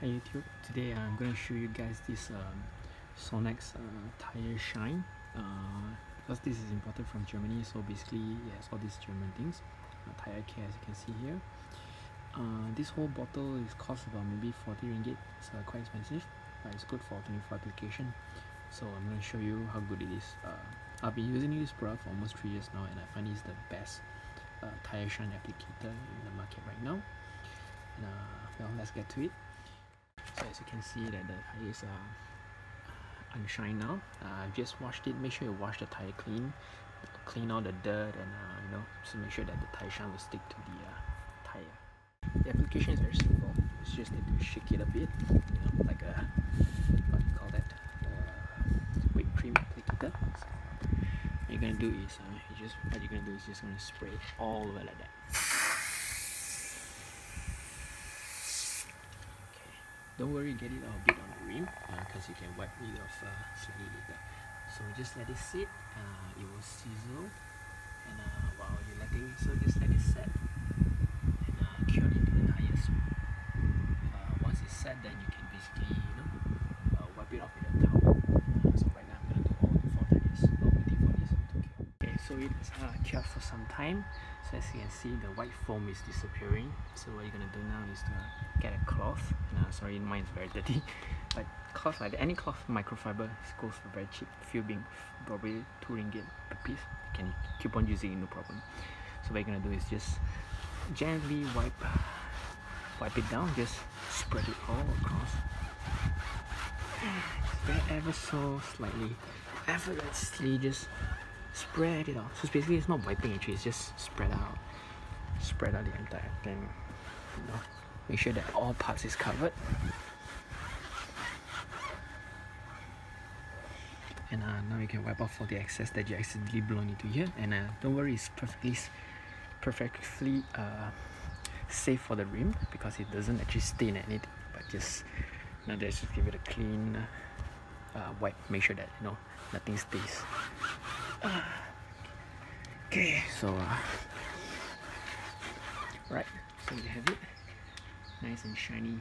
Hi YouTube, today I'm going to show you guys this Sonax tire shine because this is imported from Germany, so basically it has all these German things, tire care as you can see here. This whole bottle is cost about maybe 40 ringgit, it's quite expensive, but it's good for 24 application. So I'm going to show you how good it is. I've been using this product for almost 3 years now, and I find it's the best tire shine applicator in the market right now. And well, let's get to it. So as you can see that the tire is unshined now. I've just washed it. Make sure you wash the tire clean all the dirt, and so make sure that the tire shine will stick to the tire. The application is very simple. You just need to shake it a bit, like a, what do you call that, whipped cream applicator. So what you're gonna do is just gonna spray it all over like that. Don't worry, get it a bit on the rim because you can wipe it off slightly later. So just let it sit, it will sizzle, and while you're letting it, so just let it set and cure it into the tires. Once it's set, then you can basically wipe it off with a towel. So right now I'm going to do all the 4 tires while waiting for this to cure. Okay, so it's cured for some time. So as you can see, the white foam is disappearing. So what you're going to do now is to get a cloth. Sorry, mine is very dirty, but cloth like that, any cloth microfiber goes for very cheap, few being probably 2 ringgit per piece. You can keep on using it, no problem. So what you're going to do is just gently wipe it down, just spread it all across. Ever so slightly, effortlessly, just spread it out. So basically it's not wiping actually, it's just spread out the entire thing. Make sure that all parts is covered. And now you can wipe off all the excess that you accidentally blown into here. And don't worry, it's perfectly safe for the rim because it doesn't actually stain anything. But just now, just give it a clean wipe. Make sure that nothing stays. Okay, so right, so you have it, nice and shiny